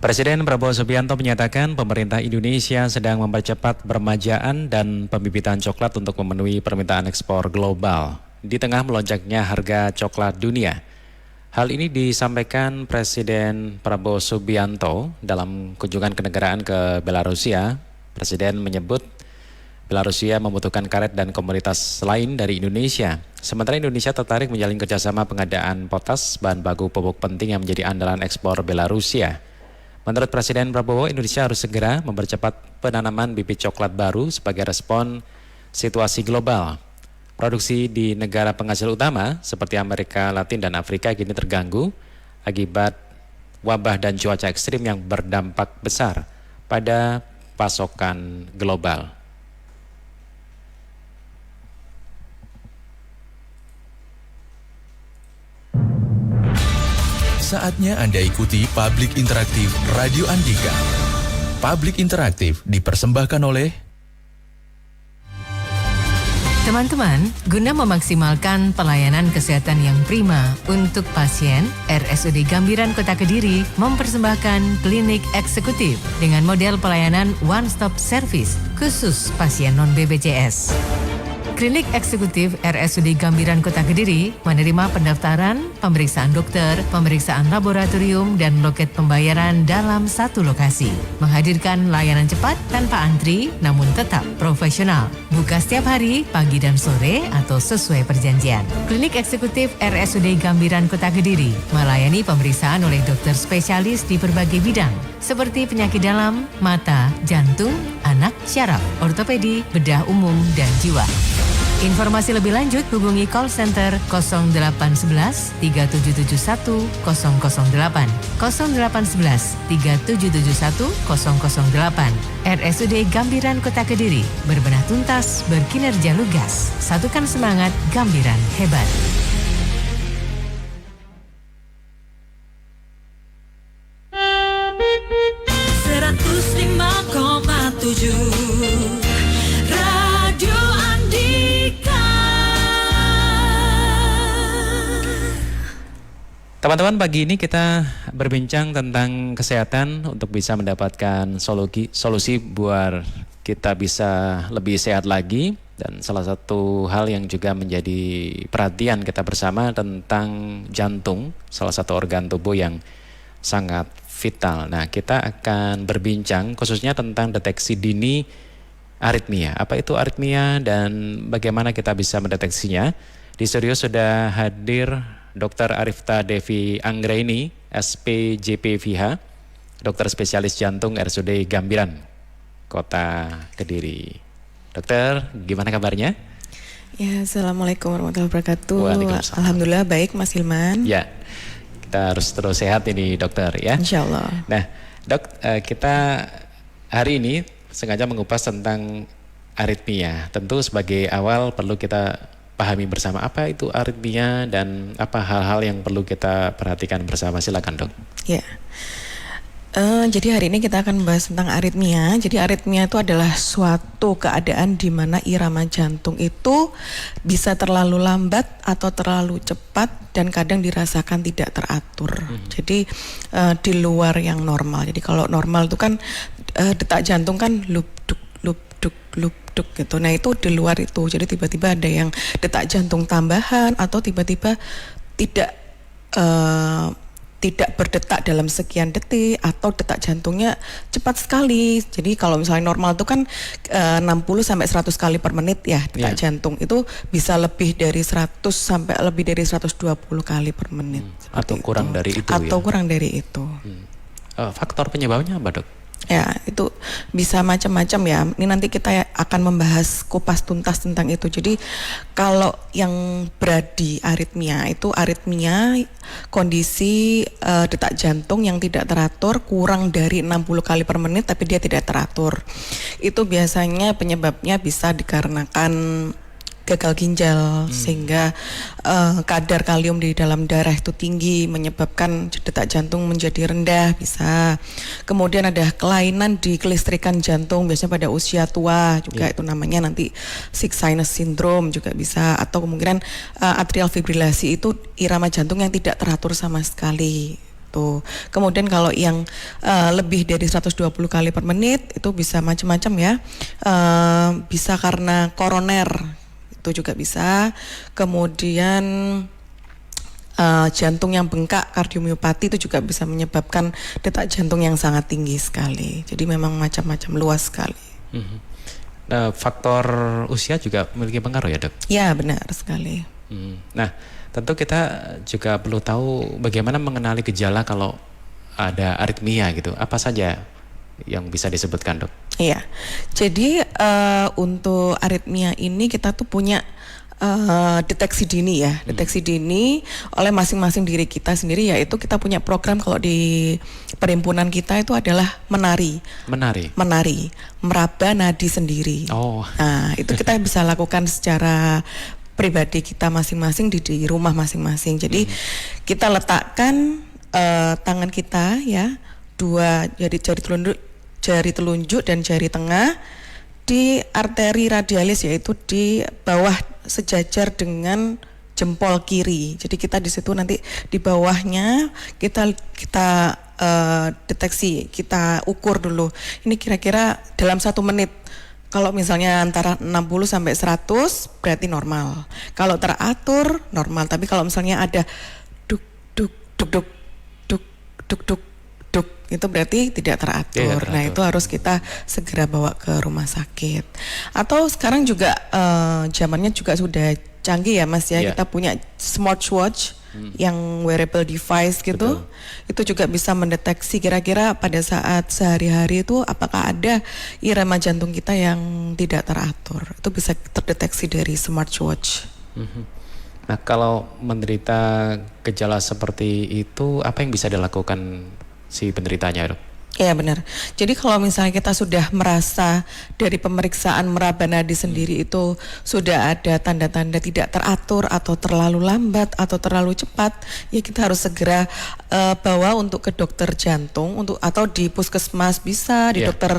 Presiden Prabowo Subianto menyatakan pemerintah Indonesia sedang mempercepat permajaan dan pembibitan coklat untuk memenuhi permintaan ekspor global di tengah melonjaknya harga coklat dunia. Hal ini disampaikan Presiden Prabowo Subianto dalam kunjungan kenegaraan ke Belarusia. Presiden menyebut Belarusia membutuhkan karet dan komoditas lain dari Indonesia. Sementara Indonesia tertarik menjalin kerjasama pengadaan potas, bahan baku pupuk penting yang menjadi andalan ekspor Belarusia. Menurut Presiden Prabowo, Indonesia harus segera mempercepat penanaman bibit coklat baru sebagai respon situasi global. Produksi di negara penghasil utama seperti Amerika Latin dan Afrika kini terganggu akibat wabah dan cuaca ekstrim yang berdampak besar pada pasokan global. Saatnya Anda ikuti Publik Interaktif Radio Andika. Publik Interaktif dipersembahkan oleh teman-teman, guna memaksimalkan pelayanan kesehatan yang prima untuk pasien, RSUD Gambiran Kota Kediri mempersembahkan klinik eksekutif dengan model pelayanan one-stop service khusus pasien non-BPJS. Klinik eksekutif RSUD Gambiran Kota Kediri menerima pendaftaran, pemeriksaan dokter, pemeriksaan laboratorium, dan loket pembayaran dalam satu lokasi. Menghadirkan layanan cepat tanpa antri, namun tetap profesional. Buka setiap hari, pagi dan sore, atau sesuai perjanjian. Klinik eksekutif RSUD Gambiran Kota Kediri melayani pemeriksaan oleh dokter spesialis di berbagai bidang, seperti penyakit dalam, mata, jantung, anak, syaraf, ortopedi, bedah umum, dan jiwa. Informasi lebih lanjut hubungi call center 0811 3771 008, 0811 3771 008. RSUD Gambiran Kota Kediri, berbenah tuntas, berkinerja lugas. Satukan semangat, Gambiran hebat. Teman-teman, pagi ini kita berbincang tentang kesehatan untuk bisa mendapatkan solusi buat kita bisa lebih sehat lagi. Dan salah satu hal yang juga menjadi perhatian kita bersama tentang jantung, salah satu organ tubuh yang sangat vital. Nah, kita akan berbincang khususnya tentang deteksi dini aritmia. Apa itu aritmia dan bagaimana kita bisa mendeteksinya? Di studio sudah hadir Dr. Arifta Devi Anggraini, SPJPVH, dokter spesialis jantung RSUD Gambiran, Kota Kediri. Dokter, gimana kabarnya? Ya, Assalamualaikum warahmatullahi wabarakatuh. Waalaikumsalam. Alhamdulillah baik, Mas Hilman. Ya, kita harus terus sehat ini dokter ya. Insya Allah. Nah, dok, kita hari ini sengaja mengupas tentang aritmia. Tentu sebagai awal perlu kita pahami bersama apa itu aritmia dan apa hal-hal yang perlu kita perhatikan bersama. Silakan dok. Ya, jadi hari ini kita akan membahas tentang aritmia. Jadi aritmia itu adalah suatu keadaan di mana irama jantung itu bisa terlalu lambat atau terlalu cepat dan kadang dirasakan tidak teratur. Jadi di luar yang normal. Jadi kalau normal itu kan detak jantung kan lupduk gitu. Nah itu di luar itu. Jadi tiba-tiba ada yang detak jantung tambahan atau tiba-tiba tidak berdetak dalam sekian detik atau detak jantungnya cepat sekali. Jadi kalau misalnya normal itu kan 60 sampai 100 kali per menit ya detak jantung. Itu bisa lebih dari 100 sampai lebih dari 120 kali per menit. Atau kurang dari itu atau ya? kurang dari itu. Faktor penyebabnya apa dok? Ya, itu bisa macam-macam ya. Ini nanti kita akan membahas kupas tuntas tentang itu. Jadi kalau yang berarti aritmia itu aritmia kondisi detak jantung yang tidak teratur kurang dari 60 kali per menit tapi dia tidak teratur. Itu biasanya penyebabnya bisa dikarenakan gagal ginjal sehingga kadar kalium di dalam darah itu tinggi menyebabkan detak jantung menjadi rendah bisa. Kemudian ada kelainan di kelistrikan jantung biasanya pada usia tua juga itu namanya nanti sick sinus syndrome juga bisa, atau kemungkinan atrial fibrilasi itu irama jantung yang tidak teratur sama sekali. itu. Kemudian kalau yang lebih dari 120 kali per menit itu bisa macam-macam ya. Bisa karena koroner, itu juga bisa. Kemudian jantung yang bengkak, kardiomiopati itu juga bisa menyebabkan detak jantung yang sangat tinggi sekali. Jadi memang macam-macam, luas sekali. Nah, faktor usia juga memiliki pengaruh ya, Dok? Ya, benar sekali. Nah, tentu kita juga perlu tahu bagaimana mengenali gejala kalau ada aritmia gitu. Apa saja yang bisa disebutkan, Dok? Iya. Jadi untuk aritmia ini kita tuh punya deteksi dini ya, deteksi dini oleh masing-masing diri kita sendiri, yaitu kita punya program kalau di perhimpunan kita itu adalah menari, meraba nadi sendiri. Nah, itu kita bisa lakukan secara pribadi kita masing-masing di rumah masing-masing. Jadi kita letakkan tangan kita ya, dua jari telunjuk dan jari tengah di arteri radialis, yaitu di bawah sejajar dengan jempol kiri. Jadi kita di situ nanti di bawahnya kita deteksi, kita ukur dulu. Ini kira-kira dalam 1 menit. Kalau misalnya antara 60 sampai 100 berarti normal. Kalau teratur normal. Tapi kalau misalnya ada duk duk duk duk duk duk duk duk, itu berarti tidak teratur. Nah, itu harus kita segera bawa ke rumah sakit. Atau sekarang juga zamannya juga sudah canggih ya, Mas ya. Kita punya smartwatch yang wearable device gitu. Itu juga bisa mendeteksi kira-kira pada saat sehari-hari itu apakah ada irama jantung kita yang tidak teratur. Itu bisa terdeteksi dari smartwatch. Nah, kalau menderita gejala seperti itu, apa yang bisa dilakukan si penderitanya, Dok? Iya benar. Jadi kalau misalnya kita sudah merasa dari pemeriksaan meraba nadi sendiri itu sudah ada tanda-tanda tidak teratur atau terlalu lambat atau terlalu cepat, ya kita harus segera bawa untuk ke dokter jantung atau di puskesmas bisa, di dokter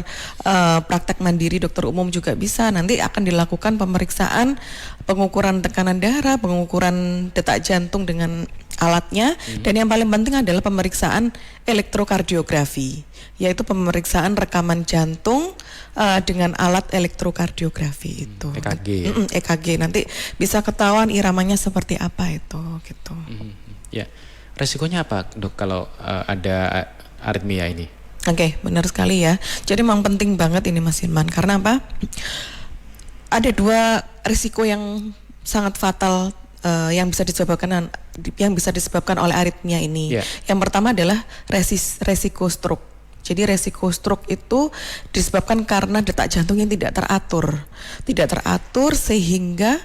praktek mandiri, dokter umum juga bisa. Nanti akan dilakukan pemeriksaan, pengukuran tekanan darah, pengukuran detak jantung dengan alatnya, dan yang paling penting adalah pemeriksaan elektrokardiografi, yaitu pemeriksaan rekaman jantung dengan alat elektrokardiografi itu. EKG. EKG nanti bisa ketahuan iramanya seperti apa itu gitu. Ya. Resikonya apa, Dok, kalau ada aritmia ini? Oke, benar sekali ya. Jadi memang penting banget ini, Mas Hilman. Karena apa? Ada 2 risiko yang sangat fatal yang bisa disebabkan oleh aritmia ini. Yang pertama adalah resiko stroke. Jadi resiko stroke itu disebabkan karena detak jantung yang tidak teratur sehingga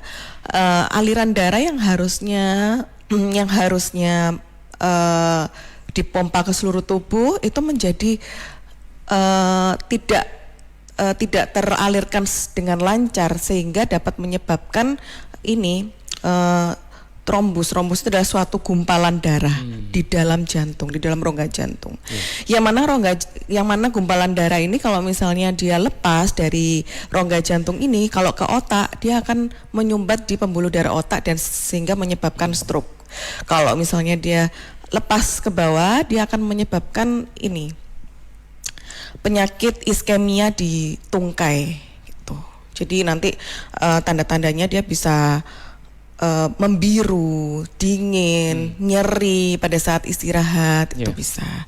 aliran darah yang harusnya dipompa ke seluruh tubuh itu menjadi tidak teralirkan dengan lancar, sehingga dapat menyebabkan ini trombus itu adalah suatu gumpalan darah di dalam jantung, di dalam rongga jantung. Yang mana gumpalan darah ini kalau misalnya dia lepas dari rongga jantung ini, kalau ke otak dia akan menyumbat di pembuluh darah otak dan sehingga menyebabkan stroke. Kalau misalnya dia lepas ke bawah, dia akan menyebabkan ini penyakit iskemia di tungkai gitu. Jadi nanti tanda-tandanya dia bisa membiru, dingin, nyeri pada saat istirahat, itu bisa.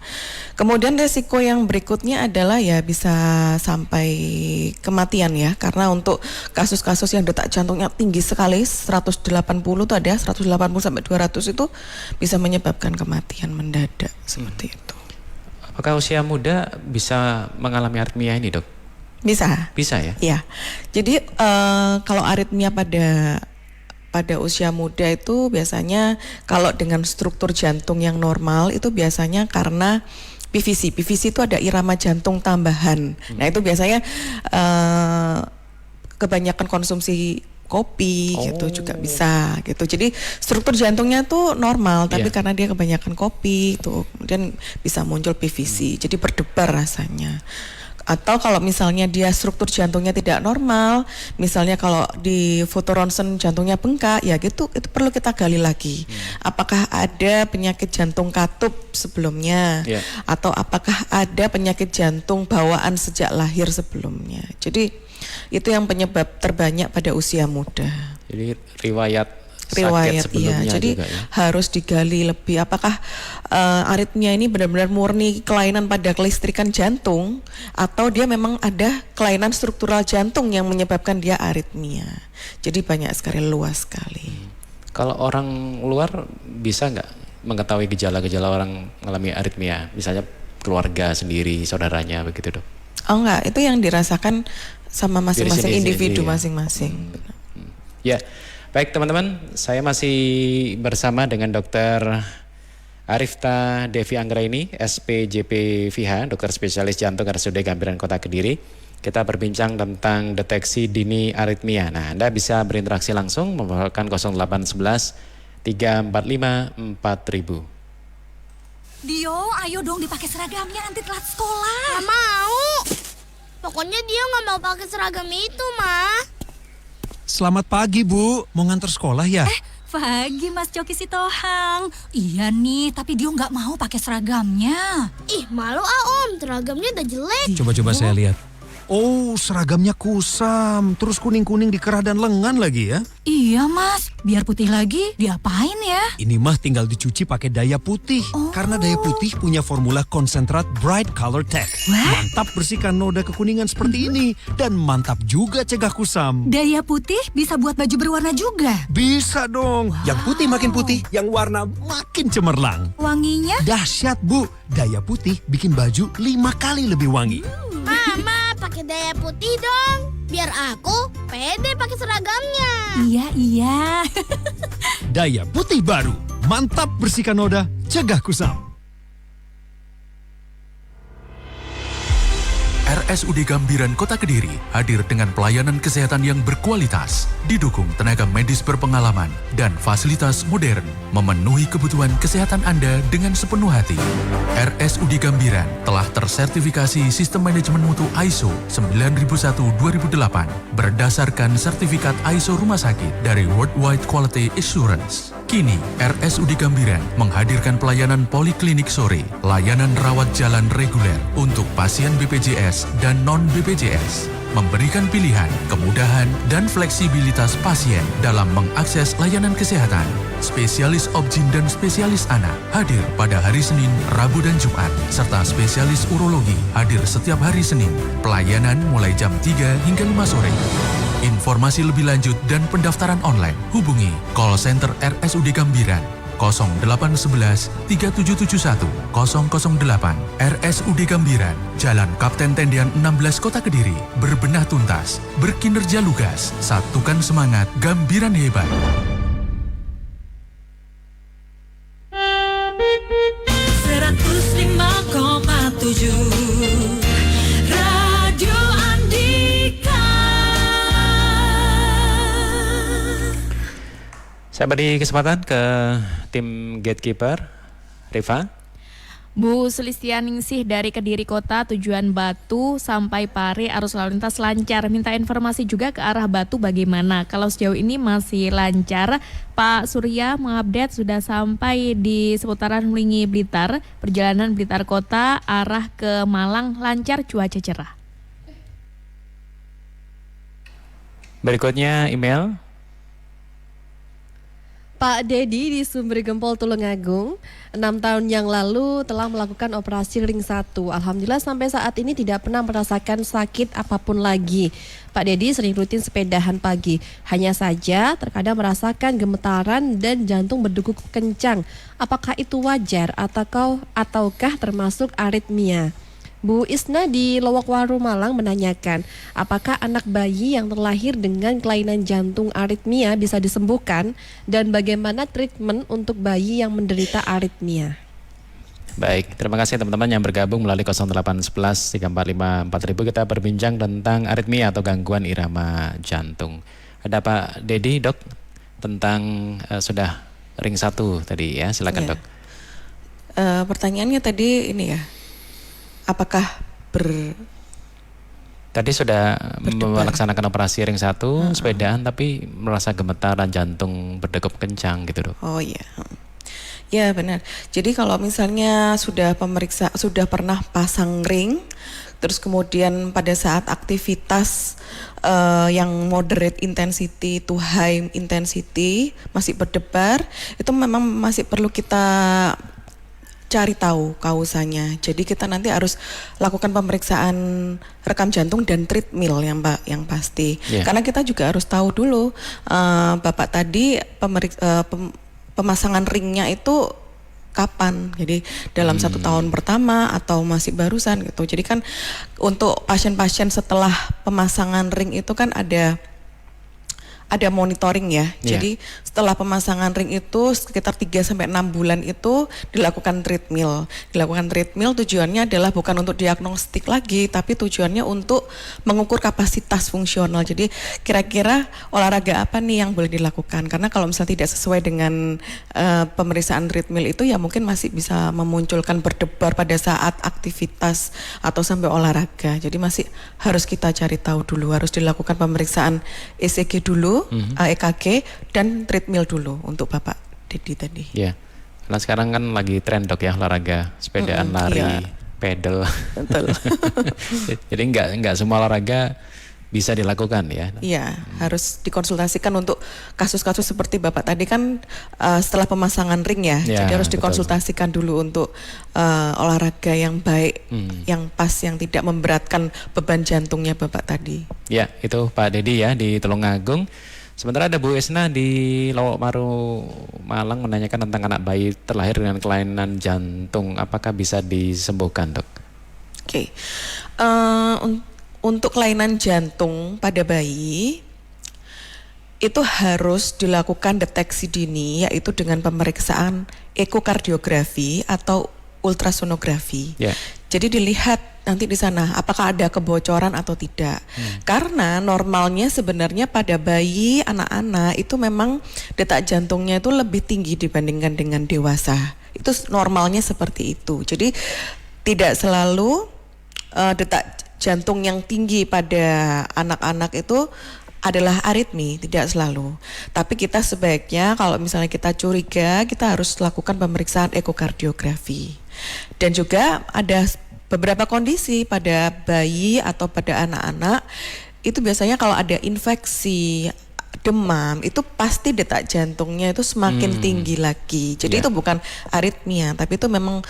Kemudian resiko yang berikutnya adalah ya bisa sampai kematian ya, karena untuk kasus-kasus yang detak jantungnya tinggi sekali 180 itu ada 180 sampai 200 itu bisa menyebabkan kematian mendadak seperti itu. Apakah usia muda bisa mengalami aritmia ini, Dok? Bisa. Bisa ya? Iya. Jadi kalau aritmia pada usia muda itu biasanya kalau dengan struktur jantung yang normal itu biasanya karena PVC. PVC itu ada irama jantung tambahan. Nah itu biasanya kebanyakan konsumsi kopi gitu juga bisa gitu. Jadi struktur jantungnya tuh normal, tapi karena dia kebanyakan kopi itu kemudian bisa muncul PVC. Jadi berdebar rasanya. Atau kalau misalnya dia struktur jantungnya tidak normal, misalnya kalau di foto ronsen jantungnya bengkak, ya gitu, itu perlu kita gali lagi. Apakah ada penyakit jantung katup sebelumnya, atau apakah ada penyakit jantung bawaan sejak lahir sebelumnya. Jadi itu yang penyebab terbanyak pada usia muda. Jadi riwayat sebelumnya jadi juga, ya? Harus digali lebih apakah aritmia ini benar-benar murni kelainan pada kelistrikan jantung atau dia memang ada kelainan struktural jantung yang menyebabkan dia aritmia. Jadi banyak sekali, luas sekali. Kalau orang luar bisa nggak mengetahui gejala-gejala orang mengalami aritmia, misalnya keluarga sendiri, saudaranya, begitu dok? Oh enggak, itu yang dirasakan sama masing-masing individu ya? masing-masing. Ya. Baik teman-teman, saya masih bersama dengan Dr. Arifta Devi Anggraini, SPJP VH, dokter spesialis jantung RSUD Gambiran Kota Kediri. Kita berbincang tentang deteksi dini aritmia. Nah, Anda bisa berinteraksi langsung membawakan 0811 345 4000. Dio, ayo dong dipakai seragamnya, nanti telat sekolah. Gak mau. Pokoknya dia gak mau pakai seragam itu, Ma. Selamat pagi, Bu. Mau nganter sekolah ya? Pagi, Mas Coki Sitohang. Iya nih, tapi Dio nggak mau pakai seragamnya. Ih, malu Om, seragamnya udah jelek. Coba saya lihat. Oh, seragamnya kusam. Terus kuning-kuning di kerah dan lengan lagi ya? Iya, Mas. Biar putih lagi, diapain ya? Ini mah tinggal dicuci pakai Daya Putih. Karena Daya Putih punya formula konsentrat Bright Color Tech. Mantap bersihkan noda kekuningan seperti ini. Dan mantap juga cegah kusam. Daya Putih bisa buat baju berwarna juga. Bisa dong. Yang putih makin putih, yang warna makin cemerlang. Wanginya? Dahsyat, Bu. Daya Putih bikin baju 5 kali lebih wangi. Mama, pakai Daya Putih dong. Biar aku pede pakai seragamnya. Iya. Daya Putih baru. Mantap bersihkan noda, cegah kusam. RSUD Gambiran Kota Kediri hadir dengan pelayanan kesehatan yang berkualitas, didukung tenaga medis berpengalaman dan fasilitas modern, memenuhi kebutuhan kesehatan Anda dengan sepenuh hati. RSUD Gambiran telah tersertifikasi Sistem Manajemen Mutu ISO 9001-2008 berdasarkan sertifikat ISO Rumah Sakit dari Worldwide Quality Assurance. Kini, RSUD Gambiran menghadirkan pelayanan poliklinik sore, layanan rawat jalan reguler untuk pasien BPJS dan non-BPJS, memberikan pilihan, kemudahan, dan fleksibilitas pasien dalam mengakses layanan kesehatan. Spesialis obgyn dan spesialis anak hadir pada hari Senin, Rabu, dan Jumat, serta spesialis urologi hadir setiap hari Senin. Pelayanan mulai jam 3 hingga 5 sore. Informasi lebih lanjut dan pendaftaran online hubungi call center RSUD Gambiran 0811 3771 008. RSUD Gambiran, Jalan Kapten Tendian 16 Kota Kediri. Berbenah tuntas, berkinerja lugas, satukan semangat, Gambiran hebat. Radio Andika. Saya beri kesempatan ke tim gatekeeper, Rifa. Bu Sulistianingsih dari Kediri Kota, tujuan Batu sampai Pare arus lalu lintas lancar. Minta informasi juga ke arah Batu bagaimana. Kalau sejauh ini masih lancar. Pak Surya mengupdate sudah sampai di seputaran Mlingi Blitar. Perjalanan Blitar Kota arah ke Malang lancar, cuaca cerah. Berikutnya email. Pak Dedi di Sumber Gempol Tulungagung, 6 tahun yang lalu telah melakukan operasi ring 1. Alhamdulillah sampai saat ini tidak pernah merasakan sakit apapun lagi. Pak Dedi sering rutin sepedahan pagi. Hanya saja terkadang merasakan gemetaran dan jantung berdegup kencang. Apakah itu wajar ataukah termasuk aritmia? Bu Isna di Lowokwaru Malang menanyakan, apakah anak bayi yang terlahir dengan kelainan jantung aritmia bisa disembuhkan dan bagaimana treatment untuk bayi yang menderita aritmia? Baik, terima kasih teman-teman yang bergabung melalui 0811 345 4000. Kita berbincang tentang aritmia atau gangguan irama jantung. Ada Pak Dedi, Dok, tentang sudah ring 1 tadi ya, silakan Dok. Pertanyaannya tadi ini ya, apakah Tadi sudah Berdebar. melaksanakan operasi ring 1 sepedaan tapi merasa gemetar dan jantung berdegup kencang gitu dok. Oh iya. Ya benar. Jadi kalau misalnya sudah pernah pasang ring, terus kemudian pada saat aktivitas yang moderate intensity to high intensity masih berdebar, itu memang masih perlu kita cari tahu kausanya. Jadi kita nanti harus lakukan pemeriksaan rekam jantung dan treadmill yang pasti. Yeah. Karena kita juga harus tahu dulu Bapak tadi pemasangan ringnya itu kapan. Jadi dalam 1 tahun pertama atau masih barusan gitu. Jadi kan untuk pasien-pasien setelah pemasangan ring itu kan ada monitoring ya. Yeah. Jadi setelah pemasangan ring itu sekitar 3 sampai 6 bulan itu dilakukan treadmill. Dilakukan treadmill tujuannya adalah bukan untuk diagnostik lagi, tapi tujuannya untuk mengukur kapasitas fungsional. Jadi kira-kira olahraga apa nih yang boleh dilakukan? Karena kalau misalnya tidak sesuai dengan pemeriksaan treadmill itu ya mungkin masih bisa memunculkan berdebar pada saat aktivitas atau sampai olahraga. Jadi masih harus kita cari tahu dulu, harus dilakukan pemeriksaan ECG dulu, EKG dan treadmill dulu untuk Bapak Dedi tadi. Ya, karena sekarang kan lagi tren dok ya olahraga sepedaan, lari, iya. pedal. Betul. Jadi nggak semua olahraga bisa dilakukan ya. Iya, harus dikonsultasikan untuk kasus-kasus seperti Bapak tadi kan setelah pemasangan ring ya. Ya, Jadi harus betul. dikonsultasikan dulu untuk olahraga yang baik, yang pas, yang tidak memberatkan beban jantungnya Bapak tadi. Ya, itu Pak Dedi ya di Tulungagung. Sementara ada Bu Isna di Lowok Maru, Malang menanyakan tentang anak bayi terlahir dengan kelainan jantung. Apakah bisa disembuhkan dok? Oke. Untuk kelainan jantung pada bayi itu harus dilakukan deteksi dini, yaitu dengan pemeriksaan ekokardiografi atau ultrasonografi. Ya. Jadi dilihat nanti di sana apakah ada kebocoran atau tidak. Karena normalnya sebenarnya pada bayi, anak-anak itu memang detak jantungnya itu lebih tinggi dibandingkan dengan dewasa. Itu normalnya seperti itu. Jadi tidak selalu detak jantung yang tinggi pada anak-anak itu adalah aritmi, tidak selalu. Tapi kita sebaiknya kalau misalnya kita curiga, kita harus lakukan pemeriksaan ekokardiografi. Dan juga ada beberapa kondisi pada bayi atau pada anak-anak, itu biasanya kalau ada infeksi, demam, itu pasti detak jantungnya itu semakin tinggi lagi. Jadi itu bukan aritmia, tapi itu memang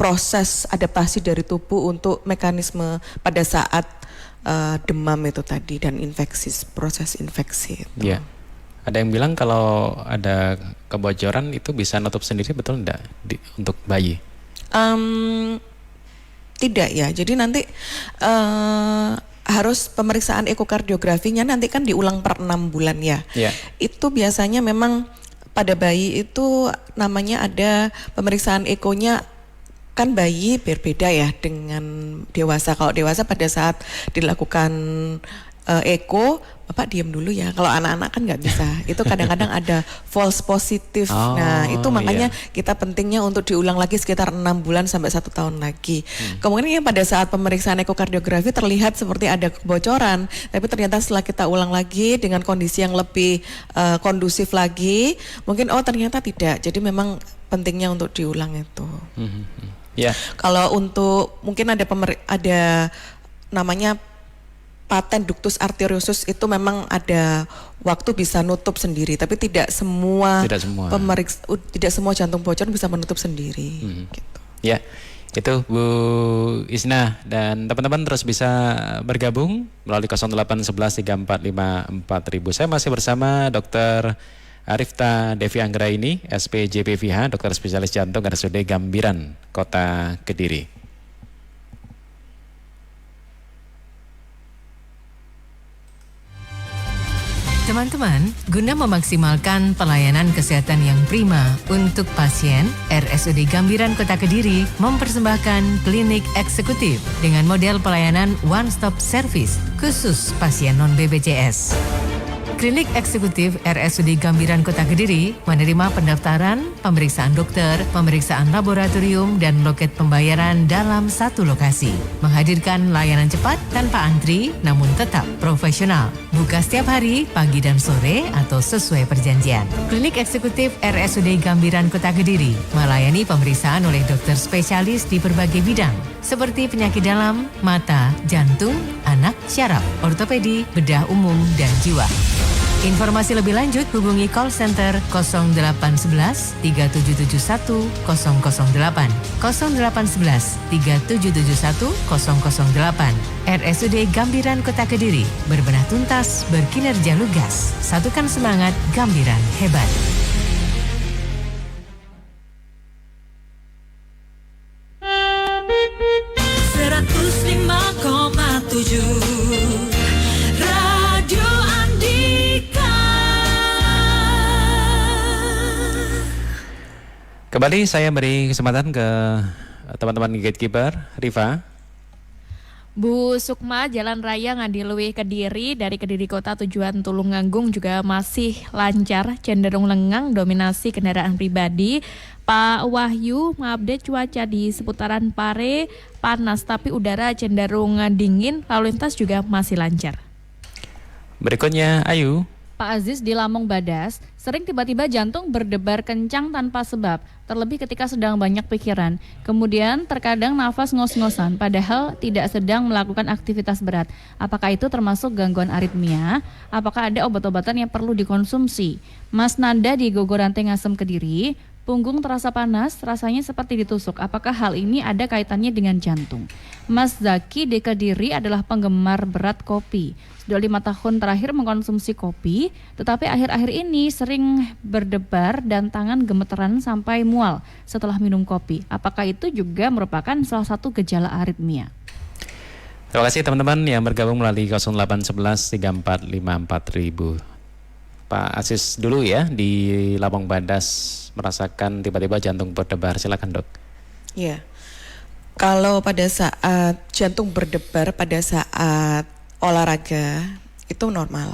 proses adaptasi dari tubuh untuk mekanisme pada saat demam itu tadi dan infeksi, proses infeksi itu. Ya. Ada yang bilang kalau ada kebocoran itu bisa nutup sendiri, betul enggak untuk bayi? Tidak ya. Jadi nanti harus pemeriksaan ekokardiografinya nanti kan diulang per 6 bulan ya. Ya. Itu biasanya memang pada bayi itu namanya ada pemeriksaan ekonya, kan bayi berbeda ya dengan dewasa. Kalau dewasa pada saat dilakukan eko, Bapak diam dulu ya. Kalau anak-anak kan nggak bisa. Itu kadang-kadang ada false positif. Nah itu makanya kita pentingnya untuk diulang lagi sekitar 6 bulan sampai 1 tahun lagi. Kemudian pada saat pemeriksaan ekokardiografi terlihat seperti ada kebocoran, tapi ternyata setelah kita ulang lagi dengan kondisi yang lebih kondusif lagi, mungkin ternyata tidak. Jadi memang pentingnya untuk diulang itu. Ya. Kalau untuk mungkin ada namanya paten ductus arteriosus, itu memang ada waktu bisa nutup sendiri, tapi tidak semua jantung bocor bisa menutup sendiri. Gitu. Ya, itu Bu Isna, dan teman-teman terus bisa bergabung melalui 081134544000. Saya masih bersama Dr. Arifta Devi Anggraini, SPJPVH, dokter spesialis jantung RSUD Gambiran, Kota Kediri. Teman-teman, guna memaksimalkan pelayanan kesehatan yang prima untuk pasien, RSUD Gambiran Kota Kediri mempersembahkan klinik eksekutif dengan model pelayanan one-stop service khusus pasien non-BPJS. Klinik Eksekutif RSUD Gambiran Kota Kediri menerima pendaftaran, pemeriksaan dokter, pemeriksaan laboratorium, dan loket pembayaran dalam satu lokasi. Menghadirkan layanan cepat tanpa antri, namun tetap profesional. Buka setiap hari, pagi dan sore, atau sesuai perjanjian. Klinik Eksekutif RSUD Gambiran Kota Kediri melayani pemeriksaan oleh dokter spesialis di berbagai bidang, seperti penyakit dalam, mata, jantung, anak, syaraf, ortopedi, bedah umum, dan jiwa. Informasi lebih lanjut hubungi call center 0811 3771 008, 0811 3771 008. RSUD Gambiran Kota Kediri, berbenah tuntas, berkinerja lugas. Satukan semangat, Gambiran hebat. Radio Andika. Kembali saya beri kesempatan ke teman-teman gatekeeper, Rifa. Bu Sukma, Jalan Raya Ngadiluih Kediri dari Kediri Kota tujuan Tulungagung juga masih lancar, cenderung lengang, dominasi kendaraan pribadi. Pak Wahyu mengupdate cuaca di seputaran Pare panas tapi udara cenderung dingin, lalu lintas juga masih lancar. Berikutnya Ayu. Pak Aziz di Lamong Badas, sering tiba-tiba jantung berdebar kencang tanpa sebab, terlebih ketika sedang banyak pikiran. Kemudian terkadang nafas ngos-ngosan, padahal tidak sedang melakukan aktivitas berat. Apakah itu termasuk gangguan aritmia? Apakah ada obat-obatan yang perlu dikonsumsi? Mas Nanda di Gogorante Ngasem Kediri, punggung terasa panas, rasanya seperti ditusuk. Apakah hal ini ada kaitannya dengan jantung? Mas Zaki di Kediri adalah penggemar berat kopi. Sudah 5 tahun terakhir mengkonsumsi kopi, tetapi akhir-akhir ini sering berdebar dan tangan gemeteran sampai mual setelah minum kopi. Apakah itu juga merupakan salah satu gejala aritmia? Terima kasih teman-teman yang bergabung melalui 0811 3454 000. Pak Aziz dulu ya di Lamong Badas merasakan tiba-tiba jantung berdebar. Silakan dok. Iya. Kalau pada saat jantung berdebar pada saat olahraga itu normal.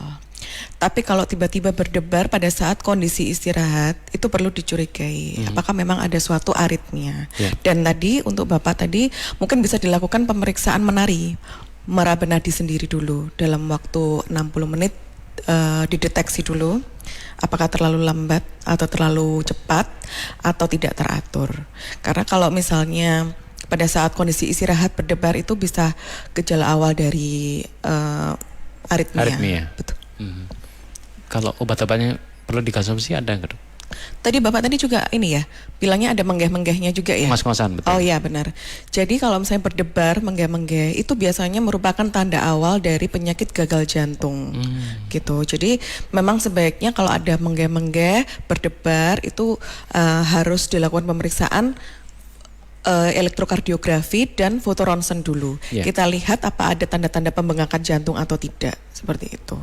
Tapi kalau tiba-tiba berdebar pada saat kondisi istirahat itu perlu dicurigai. Apakah memang ada suatu aritmia? Dan tadi untuk Bapak tadi mungkin bisa dilakukan pemeriksaan menari, meraba nadi sendiri dulu dalam waktu 60 menit. Dideteksi dulu apakah terlalu lambat atau terlalu cepat atau tidak teratur. Karena kalau misalnya pada saat kondisi istirahat berdebar itu bisa gejala awal dari aritmia. Betul. Kalau obat-obatnya perlu dikonsumsi ada nggak dok? Tadi Bapak tadi juga ini ya, bilangnya ada menggeh-menggehnya juga ya? Ngos-ngosan, betul. Oh iya benar. Jadi kalau misalnya berdebar, menggeh-menggeh, itu biasanya merupakan tanda awal dari penyakit gagal jantung. Gitu. Jadi memang sebaiknya kalau ada menggeh-menggeh, berdebar, itu harus dilakukan pemeriksaan elektrokardiografi dan foto ronsen dulu. Kita lihat apa ada tanda-tanda pembengkakan jantung atau tidak, seperti itu.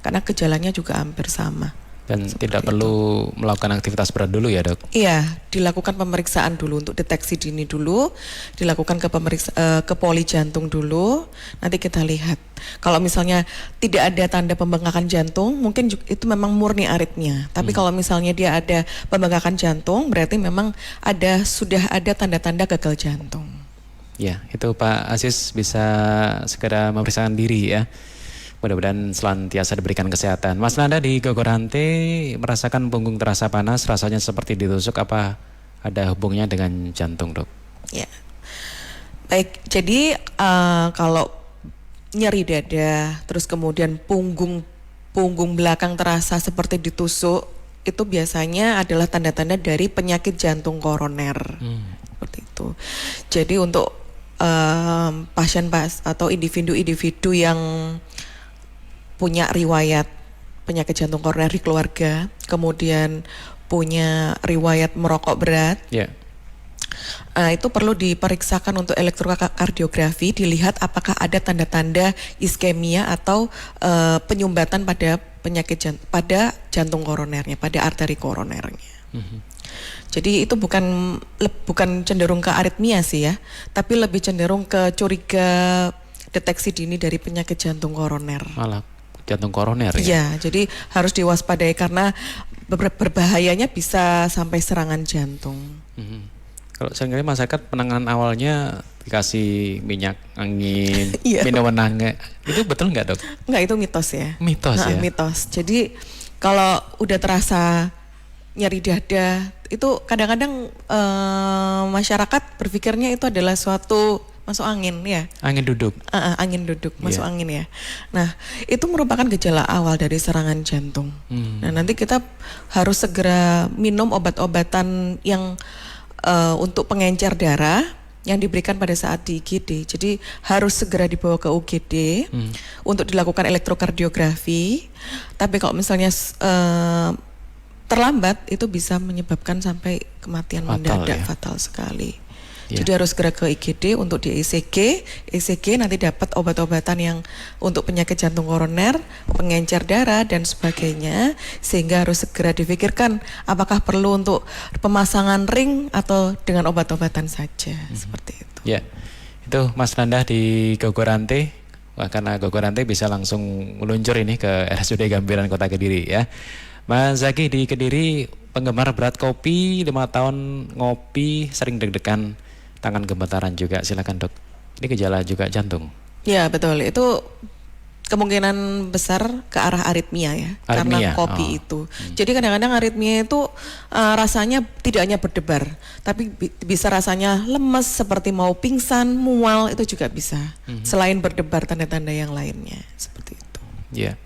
Karena gejalanya juga hampir sama. Dan tidak perlu melakukan aktivitas berat dulu ya dok? Iya, dilakukan pemeriksaan dulu untuk deteksi dini dulu, dilakukan ke poli jantung dulu, nanti kita lihat. Kalau misalnya tidak ada tanda pembengkakan jantung, mungkin itu memang murni aritmia. Tapi kalau misalnya dia ada pembengkakan jantung, berarti memang sudah ada tanda-tanda gagal jantung. Ya, itu Pak Aziz bisa segera memeriksakan diri ya. Mudah-mudahan selantiasa diberikan kesehatan. Mas Nanda di Gogorante merasakan punggung terasa panas, rasanya seperti ditusuk. Apa ada hubungannya dengan jantung, dok? Ya, baik. Jadi kalau nyeri dada, terus kemudian punggung belakang terasa seperti ditusuk, itu biasanya adalah tanda-tanda dari penyakit jantung koroner. Seperti itu. Jadi untuk pasien atau individu-individu yang punya riwayat penyakit jantung koroner di keluarga, kemudian punya riwayat merokok berat, itu perlu diperiksakan untuk elektrokardiografi, dilihat apakah ada tanda-tanda iskemia atau penyumbatan pada penyakit pada jantung koronernya, pada arteri koronernya. Jadi itu bukan cenderung ke aritmia sih ya, tapi lebih cenderung ke curiga deteksi dini dari penyakit jantung koroner. Malah jantung koroner ya? Iya, jadi harus diwaspadai karena berbahayanya bisa sampai serangan jantung. Kalau seringkali masyarakat penanganan awalnya dikasih minyak angin, Iya. minuman hangat, itu betul nggak dok? Enggak, itu mitos ya. Mitos ya? Mitos. Jadi kalau udah terasa nyeri dada, itu kadang-kadang masyarakat berpikirnya itu adalah suatu masuk angin ya. Angin duduk. Angin duduk, masuk Iya. angin ya. Nah, itu merupakan gejala awal dari serangan jantung. Nah, nanti kita harus segera minum obat-obatan yang untuk pengencer darah yang diberikan pada saat di IGD. Jadi harus segera dibawa ke UGD untuk dilakukan elektrokardiografi. Tapi kalau misalnya terlambat, itu bisa menyebabkan sampai kematian Fatal, mendadak, ya? fatal sekali. Ya. Jadi harus segera ke IGD untuk di ECG. ECG nanti dapat obat-obatan yang untuk penyakit jantung koroner, pengencer darah dan sebagainya, sehingga harus segera difikirkan apakah perlu untuk pemasangan ring atau dengan obat-obatan saja, seperti itu. Ya, itu Mas Nanda di Gogorante. Wah, karena Gogorante bisa langsung meluncur ini ke RSUD Gambiran Kota Kediri ya. Mas Zaki di Kediri, penggemar berat kopi, 5 tahun ngopi, sering deg-degan, tangan gemetaran juga. Silakan dok. Ini gejala juga jantung. Ya betul, itu kemungkinan besar ke arah aritmia ya, Aritmia, karena kopi itu. Jadi kadang-kadang aritmia itu rasanya tidak hanya berdebar, tapi bisa rasanya lemes seperti mau pingsan, mual, itu juga bisa. Selain berdebar tanda-tanda yang lainnya, seperti itu. Ya.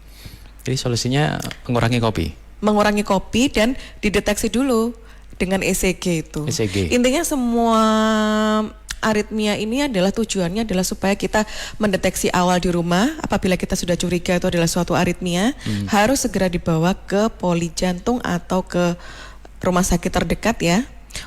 Jadi solusinya mengurangi kopi. Mengurangi kopi dan dideteksi dulu dengan ECG itu. ECG. Intinya semua aritmia ini adalah tujuannya adalah supaya kita mendeteksi awal di rumah. Apabila kita sudah curiga itu adalah suatu aritmia, harus segera dibawa ke poli jantung atau ke rumah sakit terdekat ya,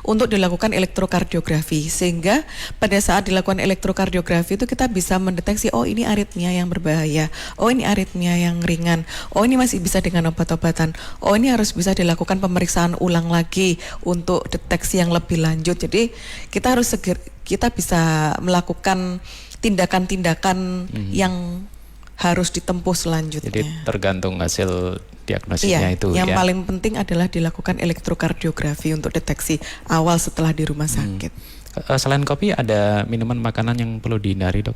untuk dilakukan elektrokardiografi, sehingga pada saat dilakukan elektrokardiografi itu kita bisa mendeteksi, oh ini aritmia yang berbahaya, oh ini aritmia yang ringan, oh ini masih bisa dengan obat-obatan, oh ini harus bisa dilakukan pemeriksaan ulang lagi untuk deteksi yang lebih lanjut. Jadi kita harus kita bisa melakukan tindakan-tindakan yang harus ditempuh selanjutnya. Jadi tergantung hasil diagnosisnya itu yang ya. paling penting adalah dilakukan elektrokardiografi untuk deteksi awal setelah di rumah sakit. Selain kopi ada minuman makanan yang perlu dihindari dok?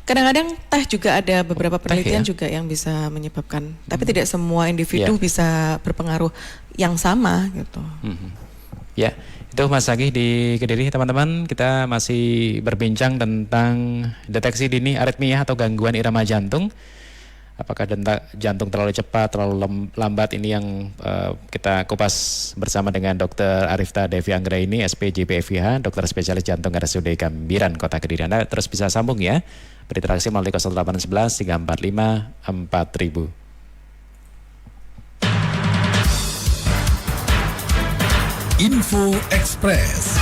Kadang-kadang teh juga ada beberapa penelitian ya? juga yang bisa menyebabkan, tapi tidak semua individu bisa berpengaruh yang sama gitu. Ya, itu Mas Zaki di Kediri. Teman-teman, kita masih berbincang tentang deteksi dini aritmia atau gangguan irama jantung. Apakah jantung terlalu cepat, terlalu lambat, ini yang kita kupas bersama dengan Dr. Arifta Devi Anggraini, SPJP FIH, dokter spesialis jantung RSUD Gambiran Kota Kediri. Anda terus bisa sambung ya, berinteraksi melalui 0811 345 4000. Info Express.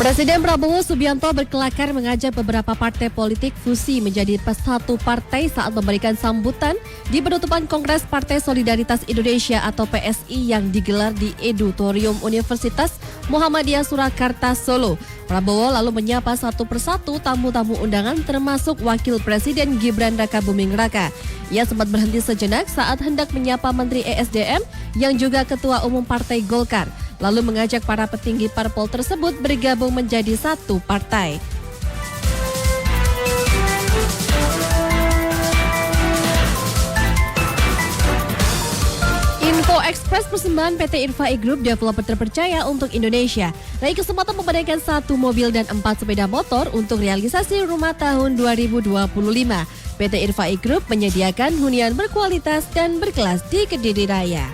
Presiden Prabowo Subianto berkelakar mengajak beberapa partai politik fusi menjadi satu partai saat memberikan sambutan di penutupan Kongres Partai Solidaritas Indonesia atau PSI yang digelar di Edutorium Universitas Muhammadiyah Surakarta, Solo. Prabowo lalu menyapa satu persatu tamu-tamu undangan termasuk Wakil Presiden Gibran Rakabuming Raka. Ia sempat berhenti sejenak saat hendak menyapa Menteri ESDM yang juga Ketua Umum Partai Golkar, lalu mengajak para petinggi parpol tersebut bergabung menjadi satu partai. Info Express persembahan PT Irfai Group, developer terpercaya untuk Indonesia. Raih kesempatan memenangkan 1 mobil dan 4 sepeda motor untuk realisasi rumah tahun 2025. PT Irfai Group menyediakan hunian berkualitas dan berkelas di Kediri Raya.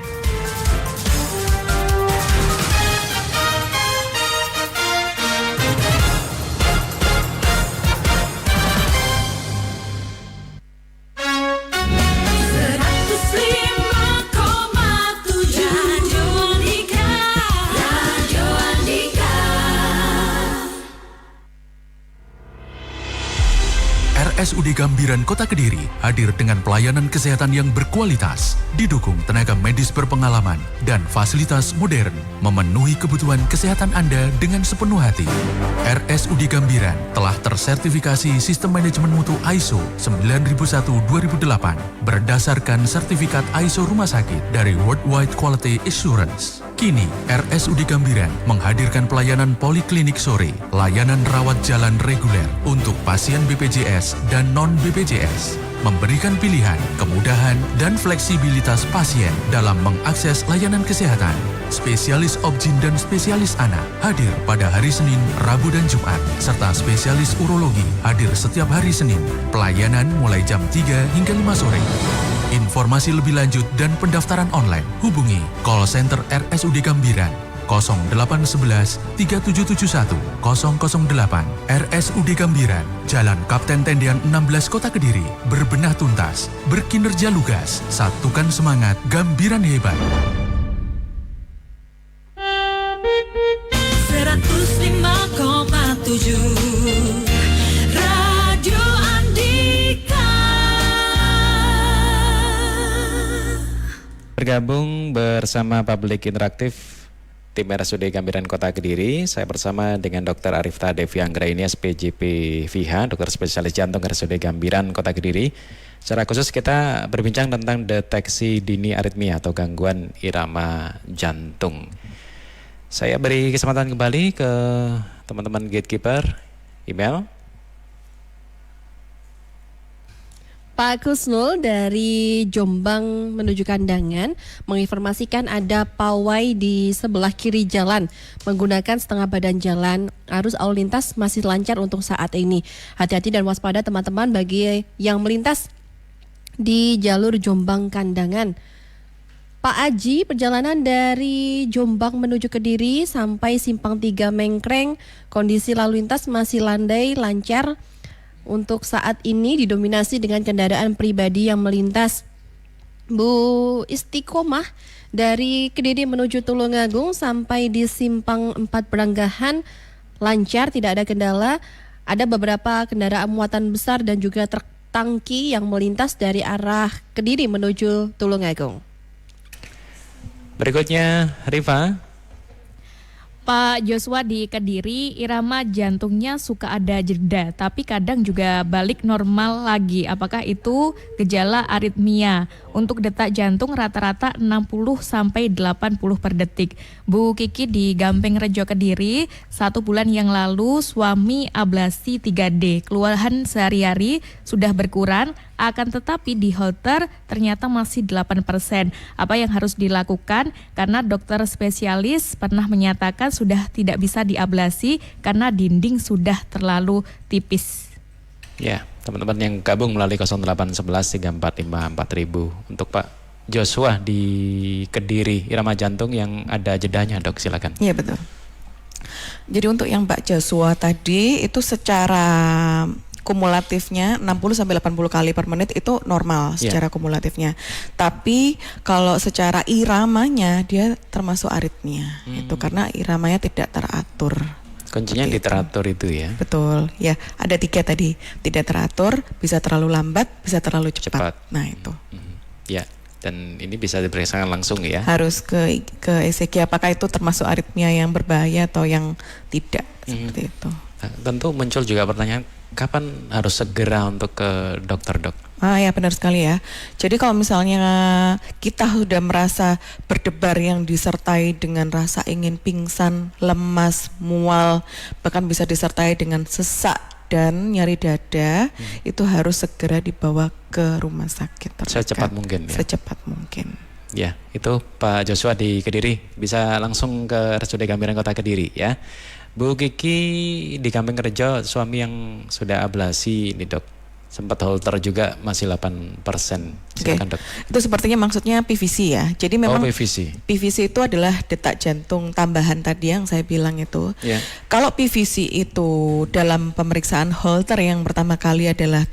RSUD Gambiran Kota Kediri hadir dengan pelayanan kesehatan yang berkualitas, didukung tenaga medis berpengalaman dan fasilitas modern, memenuhi kebutuhan kesehatan Anda dengan sepenuh hati. RSUD Gambiran telah tersertifikasi Sistem Manajemen Mutu ISO 9001-2008 berdasarkan sertifikat ISO Rumah Sakit dari Worldwide Quality Assurance. Kini, RSUD Gambiran menghadirkan pelayanan poliklinik sore, layanan rawat jalan reguler untuk pasien BPJS dan non-BPJS, memberikan pilihan, kemudahan, dan fleksibilitas pasien dalam mengakses layanan kesehatan. Spesialis obgyn dan spesialis anak hadir pada hari Senin, Rabu, dan Jumat, serta spesialis urologi hadir setiap hari Senin. Pelayanan mulai jam 3 hingga 5 sore. Informasi lebih lanjut dan pendaftaran online hubungi call center RSUD Gambiran 0811 3771 008. RSUD Gambiran, Jalan Kapten Tendian 16 Kota Kediri. Berbenah tuntas, berkinerja lugas, satukan semangat, Gambiran hebat. 105,7 Radio Andika. Bergabung bersama Public Interaktif tim RSUD Gambiran Kota Kediri, saya bersama dengan Dr. Arifta Devi Anggraini, SPJP VH, dokter spesialis jantung RSUD Gambiran Kota Kediri. Secara khusus kita berbincang tentang deteksi dini aritmia atau gangguan irama jantung. Saya beri kesempatan kembali ke teman-teman gatekeeper, email. Pak Kusnul dari Jombang menuju Kandangan menginformasikan ada pawai di sebelah kiri jalan menggunakan setengah badan jalan. Arus lalu lintas masih lancar untuk saat ini. Hati-hati dan waspada teman-teman bagi yang melintas di jalur Jombang Kandangan. Pak Aji, perjalanan dari Jombang menuju Kediri sampai Simpang 3 Mengkreng, kondisi lalu lintas masih landai lancar. Untuk saat ini didominasi dengan kendaraan pribadi yang melintas. Bu Istiqomah dari Kediri menuju Tulungagung sampai di Simpang 4 Peranggahan lancar, tidak ada kendala. Ada beberapa kendaraan muatan besar dan juga truk tangki yang melintas dari arah Kediri menuju Tulungagung. Berikutnya Rifa. Pak Joshua di Kediri, irama jantungnya suka ada jeda, tapi kadang juga balik normal lagi. Apakah itu gejala aritmia? Untuk detak jantung rata-rata 60 sampai 80 per detik. Bu Kiki di Gampeng Rejo Kediri, 1 bulan yang lalu suami ablasi 3D. Keluhan sehari-hari sudah berkurang, akan tetapi di Holter ternyata masih 8%. Apa yang harus dilakukan? Karena dokter spesialis pernah menyatakan sudah tidak bisa diablasi karena dinding sudah terlalu tipis. Ya, teman-teman yang gabung melalui 0811 345 4000. Untuk Pak Joshua di Kediri, irama jantung yang ada jedanya, Dok, silakan. Iya, betul. Jadi untuk yang Pak Joshua tadi itu secara kumulatifnya 60-80 kali per menit itu normal secara kumulatifnya. Tapi kalau secara iramanya dia termasuk aritmia. Itu karena iramanya tidak teratur. Kuncinya di teratur itu ya. Betul, ya. Ada 3 tadi. Tidak teratur, bisa terlalu lambat, bisa terlalu cepat. Nah, itu. Ya, dan ini bisa diperiksakan langsung ya. Harus ke ECG apakah itu termasuk aritmia yang berbahaya atau yang tidak, seperti itu. Nah, tentu muncul juga pertanyaan, kapan harus segera untuk ke dokter, Dok? Ya, benar sekali ya. Jadi kalau misalnya kita sudah merasa berdebar yang disertai dengan rasa ingin pingsan, lemas, mual, bahkan bisa disertai dengan sesak dan nyari dada, itu harus segera dibawa ke rumah sakit terdekat. Secepat mungkin ya? Secepat mungkin. Ya, itu Pak Joshua di Kediri. Bisa langsung ke RSUD Gambiran Kota Kediri ya. Bu Kiki di Gampeng Rejo, suami yang sudah ablasi ini, Dok. Sempat Holter juga masih 8%. Silakan, Dok. Itu sepertinya maksudnya PVC ya. Jadi memang PVC itu adalah detak jantung tambahan tadi yang saya bilang itu. Yeah. Kalau PVC itu dalam pemeriksaan Holter yang pertama kali adalah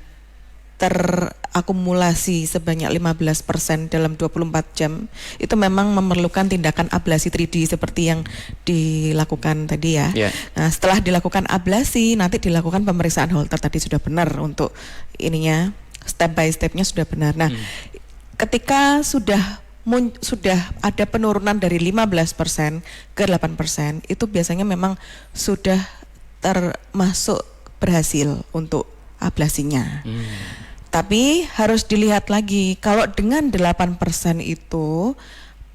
terakumulasi sebanyak 15% dalam 24 jam, itu memang memerlukan tindakan ablasi 3D seperti yang dilakukan tadi ya. Nah, setelah dilakukan ablasi, nanti dilakukan pemeriksaan Holter tadi sudah benar untuk ininya, step by stepnya sudah benar. Nah, ketika sudah ada penurunan dari 15% ke 8%, itu biasanya memang sudah termasuk berhasil untuk ablasinya. Tapi harus dilihat lagi, kalau dengan 8% itu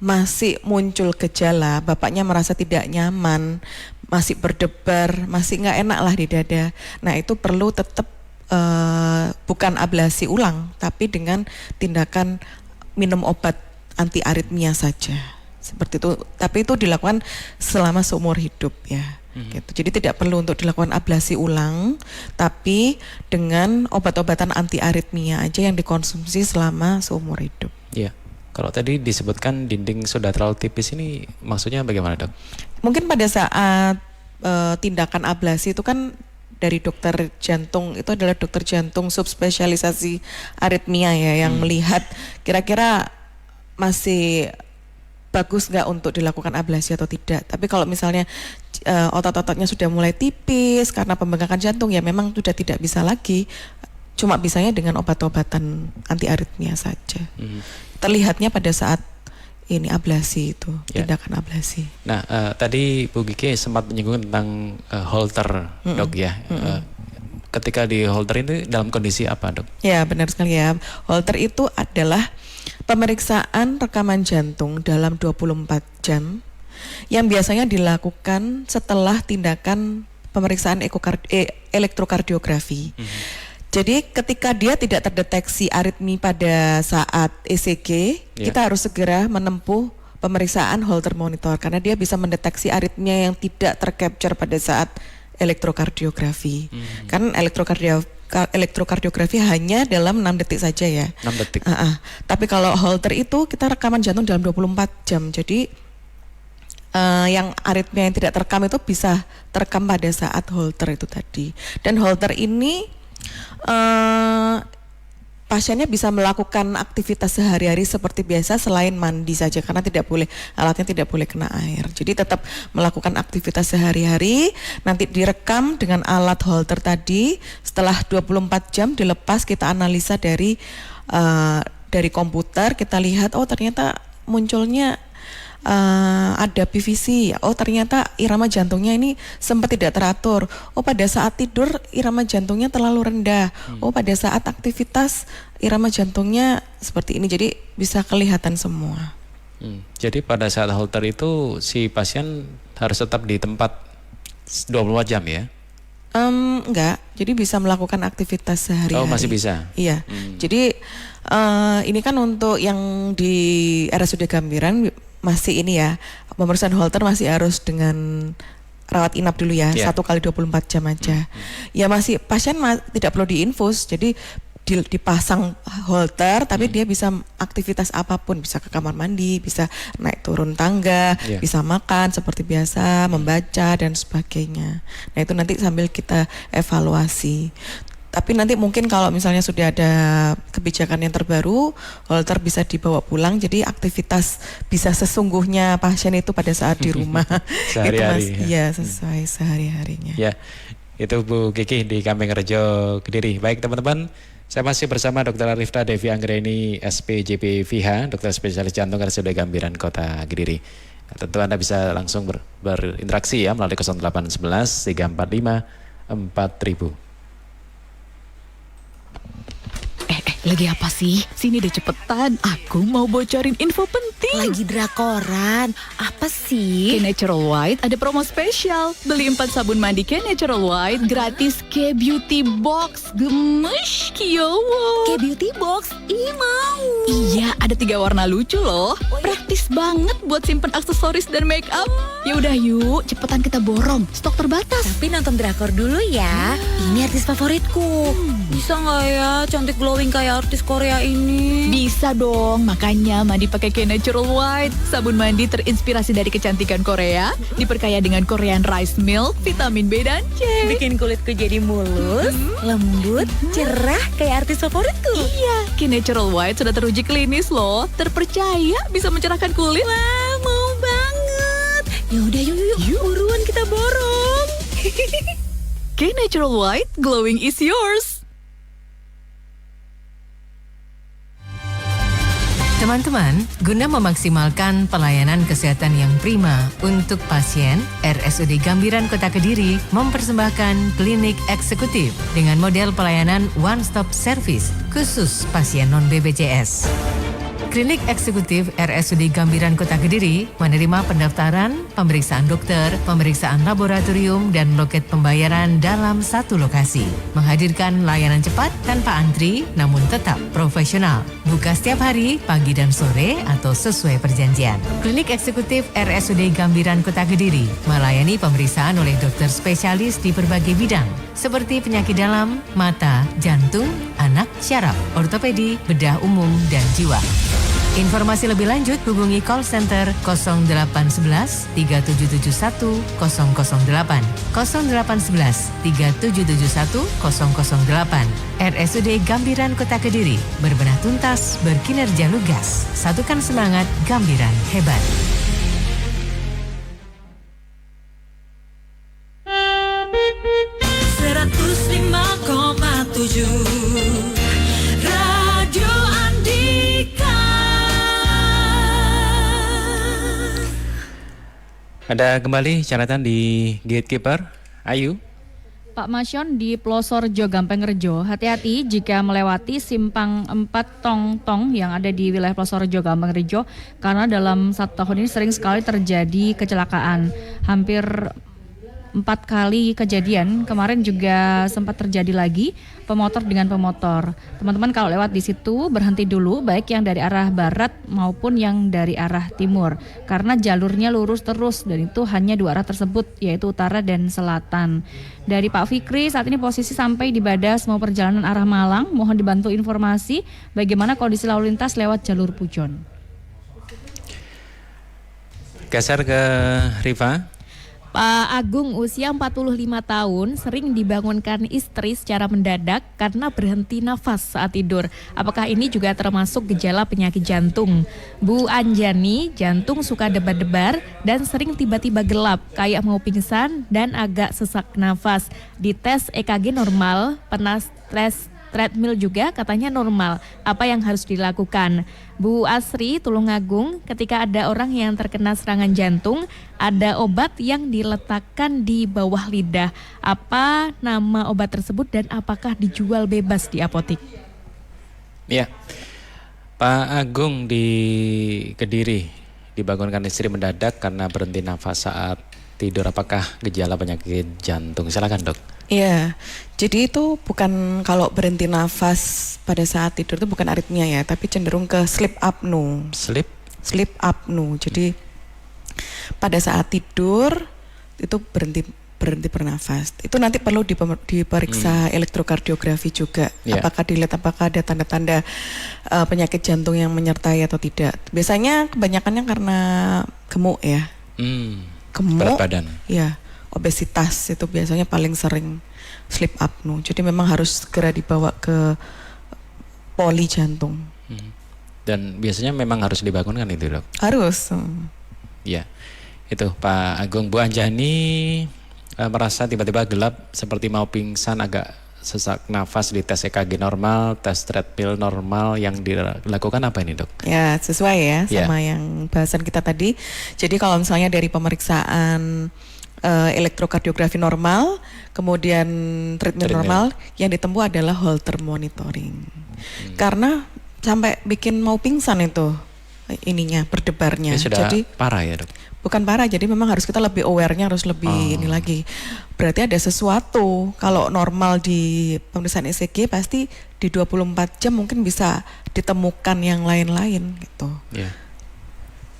masih muncul gejala, bapaknya merasa tidak nyaman, masih berdebar, masih nggak enak lah di dada. Nah, itu perlu tetap bukan ablasi ulang, tapi dengan tindakan minum obat anti aritmia saja. Seperti itu, tapi itu dilakukan selama seumur hidup ya. Gitu. Jadi tidak perlu untuk dilakukan ablasi ulang, tapi dengan obat-obatan anti aritmia aja yang dikonsumsi selama seumur hidup. Iya. Kalau tadi disebutkan dinding sudah terlalu tipis, ini maksudnya bagaimana, Dok? Mungkin pada saat tindakan ablasi itu kan dari dokter jantung, itu adalah dokter jantung subspesialisasi aritmia ya, yang melihat kira-kira masih bagus nggak untuk dilakukan ablasi atau tidak. Tapi kalau misalnya otot-ototnya sudah mulai tipis karena pembengkakan jantung, ya memang sudah tidak bisa lagi, cuma bisanya dengan obat-obatan anti aritmia saja. Terlihatnya pada saat ini ablasi itu, tindakan ablasi. Nah, tadi Bu Kiki sempat menyinggung tentang Holter, Dok ya. Ketika di Holter ini dalam kondisi apa, Dok? Ya, benar sekali ya. Holter itu adalah pemeriksaan rekaman jantung dalam 24 jam yang biasanya dilakukan setelah tindakan pemeriksaan elektrokardiografi. Jadi ketika dia tidak terdeteksi aritmi pada saat ECG, kita harus segera menempuh pemeriksaan Holter monitor karena dia bisa mendeteksi aritmia yang tidak tercapture pada saat elektrokardiografi. Kan elektrokardiografi hanya dalam 6 detik saja ya. 6 detik. Tapi kalau Holter itu kita rekaman jantung dalam 24 jam. Jadi yang aritmia yang tidak terekam itu bisa terekam pada saat Holter itu tadi. Dan Holter ini pasiennya bisa melakukan aktivitas sehari-hari seperti biasa selain mandi saja karena alatnya tidak boleh kena air. Jadi tetap melakukan aktivitas sehari-hari, nanti direkam dengan alat Holter tadi. Setelah 24 jam dilepas, kita analisa dari komputer, kita lihat oh ternyata munculnya ada PVC. Oh ternyata irama jantungnya ini sempat tidak teratur. Oh pada saat tidur irama jantungnya terlalu rendah. Oh pada saat aktivitas irama jantungnya seperti ini. Jadi bisa kelihatan semua. Jadi pada saat Holter itu si pasien harus tetap di tempat 24 jam ya? Enggak, jadi bisa melakukan aktivitas sehari-hari. Oh masih bisa? Iya, jadi ini kan untuk yang di RSUD Gambiran masih ini ya, pemeriksaan Holter masih harus dengan rawat inap dulu ya, 1 kali 24 jam aja. Ya masih pasien tidak perlu diinfus, jadi dipasang Holter, tapi dia bisa aktivitas apapun, bisa ke kamar mandi, bisa naik turun tangga, bisa makan seperti biasa, membaca dan sebagainya. Nah itu nanti sambil kita evaluasi. Tapi nanti mungkin kalau misalnya sudah ada kebijakan yang terbaru, Holter bisa dibawa pulang, jadi aktivitas bisa sesungguhnya pasien itu pada saat di rumah. Sehari-hari. Iya sesuai sehari-harinya. Ya, itu Bu Kiki di Kampingrejo, Kediri. Baik teman-teman, saya masih bersama Dr. Arifta Devi Anggreni, SPJP VIHA, dokter spesialis jantung RSUD Gambiran Kota Kediri. Nah, tentu Anda bisa langsung berinteraksi ya melalui 0811 345 4000. Lagi apa sih? Sini deh cepetan. Aku mau bocorin info penting. Lagi drakoran. Apa sih? K-Natural White ada promo spesial. Beli 4 sabun mandi K-Natural White gratis K-Beauty Box. Gemes, kiowo. K-Beauty Box? Ih mau. Iya, ada 3 warna lucu loh. Praktis banget buat simpen aksesoris dan make up. Ya udah yuk, cepetan kita borong. Stok terbatas. Tapi nonton drakor dulu ya. Ini artis favoritku. Bisa nggak ya cantik glowing kayak artis Korea ini? Bisa dong, makanya mandi pakai K-Natural White. Sabun mandi terinspirasi dari kecantikan Korea, diperkaya dengan Korean rice milk, vitamin B dan C. Bikin kulitku jadi mulus, lembut, cerah kayak artis favoritku. Iya, K-Natural White sudah teruji klinis loh. Terpercaya bisa mencerahkan kulit. Wah, mau banget. Yaudah, yuk, buruan kita borong. K-Natural White, glowing is yours. Teman-teman, guna memaksimalkan pelayanan kesehatan yang prima untuk pasien, RSUD Gambiran Kota Kediri mempersembahkan klinik eksekutif dengan model pelayanan one-stop service khusus pasien non-BPJS. Klinik eksekutif RSUD Gambiran Kota Kediri menerima pendaftaran, pemeriksaan dokter, pemeriksaan laboratorium, dan loket pembayaran dalam satu lokasi. Menghadirkan layanan cepat tanpa antri, namun tetap profesional. Buka setiap hari, pagi dan sore, atau sesuai perjanjian. Klinik eksekutif RSUD Gambiran Kota Kediri melayani pemeriksaan oleh dokter spesialis di berbagai bidang, seperti penyakit dalam, mata, jantung, anak, syaraf, ortopedi, bedah umum, dan jiwa. Informasi lebih lanjut hubungi call center 0811 3771 008, 0811 3771 008. RSUD Gambiran Kota Kediri, berbenah tuntas, berkinerja lugas. Satukan semangat, Gambiran hebat. Radio Andika. Ada kembali catatan di Gatekeeper. Ayu. Pak Masyon di Plosorjo Gampengrejo, hati-hati jika melewati simpang 4 Tong-Tong yang ada di wilayah Plosorjo Gampengrejo, karena dalam 1 tahun ini sering sekali terjadi kecelakaan. Hampir 4 kali kejadian, kemarin juga sempat terjadi lagi pemotor dengan pemotor. Teman-teman kalau lewat di situ berhenti dulu, baik yang dari arah barat maupun yang dari arah timur, karena jalurnya lurus terus dan itu hanya 2 arah tersebut, yaitu utara dan selatan. Dari Pak Fikri, saat ini posisi sampai di Badas mau perjalanan arah Malang, mohon dibantu informasi bagaimana kondisi lalu lintas lewat jalur Pujon. Geser ke Riva. Pak Agung usia 45 tahun sering dibangunkan istri secara mendadak karena berhenti nafas saat tidur. Apakah ini juga termasuk gejala penyakit jantung? Bu Anjani, jantung suka debar-debar dan sering tiba-tiba gelap, kayak mau pingsan dan agak sesak nafas. Di tes EKG normal, pernah tes treadmill juga katanya normal. Apa yang harus dilakukan? Bu Asri, Tulungagung, ketika ada orang yang terkena serangan jantung, ada obat yang diletakkan di bawah lidah. Apa nama obat tersebut dan apakah dijual bebas di apotik? Ya, Pak Agung di Kediri dibangunkan istri mendadak karena berhenti nafas saat tidur. Apakah gejala penyakit jantung? Silakan dok. Iya, jadi itu bukan, kalau berhenti nafas pada saat tidur itu bukan aritmia ya, tapi cenderung ke sleep apnea. Sleep apnea. Jadi pada saat tidur itu berhenti bernafas. Itu nanti perlu diperiksa elektrokardiografi juga. Apakah dilihat apakah ada tanda-tanda penyakit jantung yang menyertai atau tidak. Biasanya kebanyakannya karena gemuk ya. Gemuk. Berat badan. Ya. Obesitas itu biasanya paling sering sleep apnea. Jadi memang harus segera dibawa ke poli jantung. Dan biasanya memang harus dibangunkan itu dok? Harus. Ya, itu Pak Agung. Bu Anjani merasa tiba-tiba gelap seperti mau pingsan, agak sesak nafas, di tes EKG normal, tes treadmill normal, yang dilakukan apa ini dok? Ya sesuai ya sama yang bahasan kita tadi. Jadi kalau misalnya dari pemeriksaan elektrokardiografi normal, kemudian treadmill normal, yang ditempuh adalah Holter monitoring. Karena sampai bikin mau pingsan itu ininya, berdebarnya. Sudah jadi parah ya dok? Bukan parah, jadi memang harus kita lebih aware-nya, harus lebih ini lagi. Berarti ada sesuatu. Kalau normal di pemeriksaan ECG pasti di 24 jam mungkin bisa ditemukan yang lain-lain gitu. Ya.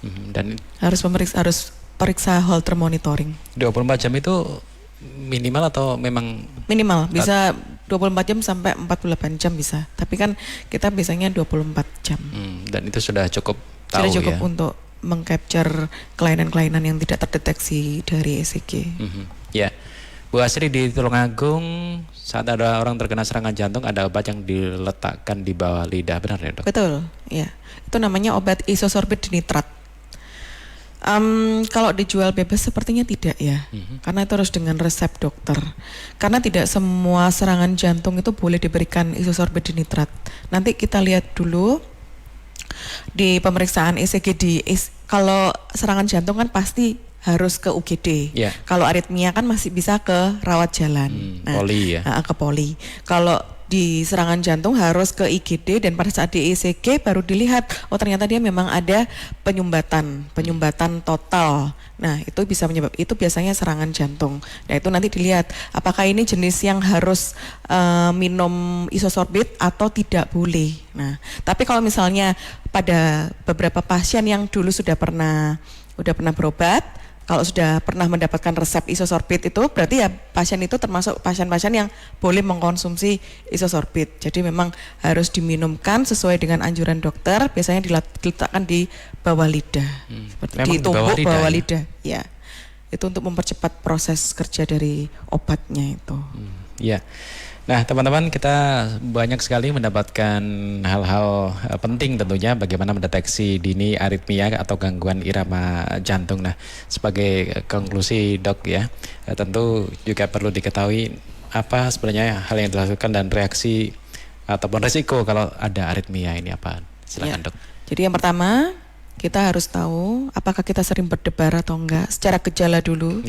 Dan harus periksa Holter monitoring. 24 jam itu minimal atau memang? Minimal, bisa 24 jam sampai 48 jam bisa. Tapi kan kita biasanya 24 jam. Dan itu sudah cukup tahu sudah cukup ya. untuk mengcapture kelainan-kelainan yang tidak terdeteksi dari ECG. Ya, Bu Asri, di Tulungagung saat ada orang terkena serangan jantung ada obat yang diletakkan di bawah lidah, benar ya dok? Betul, ya. Itu namanya obat isosorbit dinitrat. Kalau dijual bebas sepertinya tidak ya, karena itu harus dengan resep dokter. Karena tidak semua serangan jantung itu boleh diberikan isosorbit dinitrat. Nanti kita lihat dulu di pemeriksaan ECG kalau serangan jantung kan pasti harus ke UGD. Yeah. Kalau aritmia kan masih bisa ke rawat jalan. Poli ya. Ke poli. Kalau di serangan jantung harus ke IGD dan pada saat di ECG baru dilihat ternyata dia memang ada penyumbatan total. Nah, itu bisa itu biasanya serangan jantung. Nah, itu nanti dilihat apakah ini jenis yang harus minum isosorbit atau tidak boleh. Nah, tapi kalau misalnya pada beberapa pasien yang dulu sudah pernah berobat, kalau sudah pernah mendapatkan resep isosorbit itu berarti ya pasien itu termasuk pasien-pasien yang boleh mengkonsumsi isosorbit. Jadi memang harus diminumkan sesuai dengan anjuran dokter, biasanya diletakkan di bawah lidah. Di tumbuk bawah lidah. Ya. Itu untuk mempercepat proses kerja dari obatnya itu. Ya. Nah, teman-teman, kita banyak sekali mendapatkan hal-hal penting tentunya bagaimana mendeteksi dini aritmia atau gangguan irama jantung. Nah, sebagai konklusi dok ya, tentu juga perlu diketahui apa sebenarnya hal yang dilakukan dan reaksi ataupun resiko kalau ada aritmia ini apa. Silakan dok. Jadi yang pertama, kita harus tahu apakah kita sering berdebar atau enggak. Secara gejala dulu,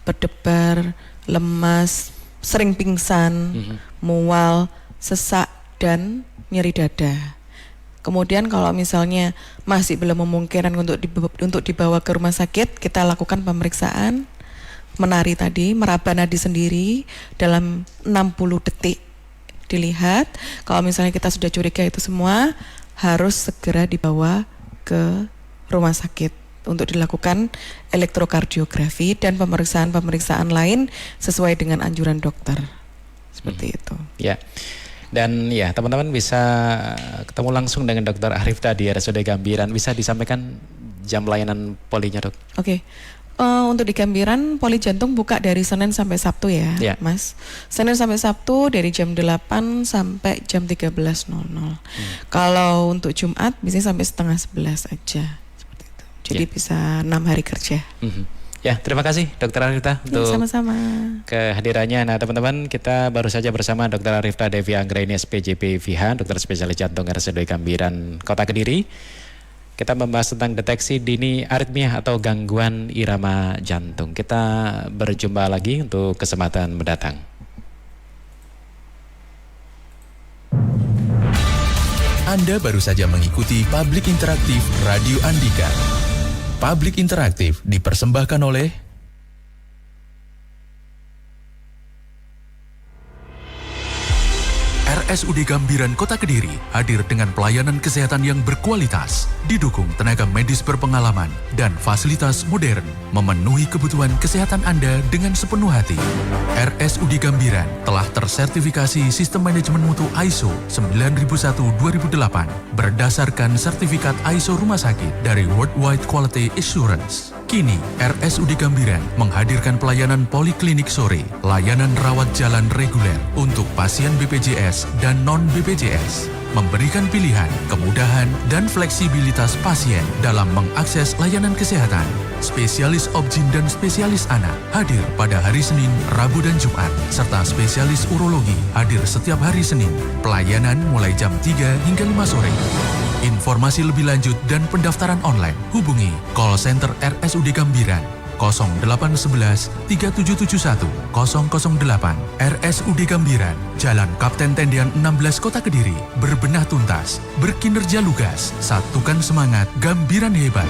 berdebar, lemas, sering pingsan, mual, sesak, dan nyeri dada. Kemudian kalau misalnya masih belum memungkinkan untuk dibawa ke rumah sakit, kita lakukan pemeriksaan menari tadi, meraba nadi sendiri dalam 60 detik. Dilihat, kalau misalnya kita sudah curiga itu semua, harus segera dibawa ke rumah sakit untuk dilakukan elektrokardiografi dan pemeriksaan-pemeriksaan lain sesuai dengan anjuran dokter. Seperti itu. Ya. Dan ya, teman-teman bisa ketemu langsung dengan Dr. Arifta di RSUD Gambiran. Bisa disampaikan jam layanan polinya, Dok? Oke. Untuk di Gambiran, poli jantung buka dari Senin sampai Sabtu ya, Mas. Senin sampai Sabtu dari jam 8 sampai jam 13.00. Kalau untuk Jumat biasanya sampai setengah 11 aja. Jadi bisa 6 hari kerja. Ya, terima kasih Dr. Arifta untuk sama-sama kehadirannya. Nah, teman-teman, kita baru saja bersama Dr. Arifta Devi Anggraini SPJP VH, dokter spesialis jantung RSUD Gambiran, Kota Kediri. Kita membahas tentang deteksi dini aritmia atau gangguan irama jantung. Kita berjumpa lagi untuk kesempatan mendatang. Anda baru saja mengikuti Publik Interaktif Radio Andika. Publik Interaktif dipersembahkan oleh RSUD Gambiran Kota Kediri hadir dengan pelayanan kesehatan yang berkualitas, didukung tenaga medis berpengalaman dan fasilitas modern, memenuhi kebutuhan kesehatan Anda dengan sepenuh hati. RSUD Gambiran telah tersertifikasi Sistem Manajemen Mutu ISO 9001-2008 berdasarkan sertifikat ISO Rumah Sakit dari Worldwide Quality Assurance. Kini, RSUD Gambiran menghadirkan pelayanan poliklinik sore, layanan rawat jalan reguler untuk pasien BPJS dan non-BPJS, memberikan pilihan, kemudahan, dan fleksibilitas pasien dalam mengakses layanan kesehatan. Spesialis obgyn dan spesialis anak hadir pada hari Senin, Rabu, dan Jumat, serta spesialis urologi hadir setiap hari Senin. Pelayanan mulai jam 3 hingga 5 sore. Informasi lebih lanjut dan pendaftaran online hubungi call center RSUD Gambiran 0811 3771 008. RSUD Gambiran, Jalan Kapten Tendian 16 Kota Kediri. Berbenah tuntas, berkinerja lugas, satukan semangat, Gambiran hebat.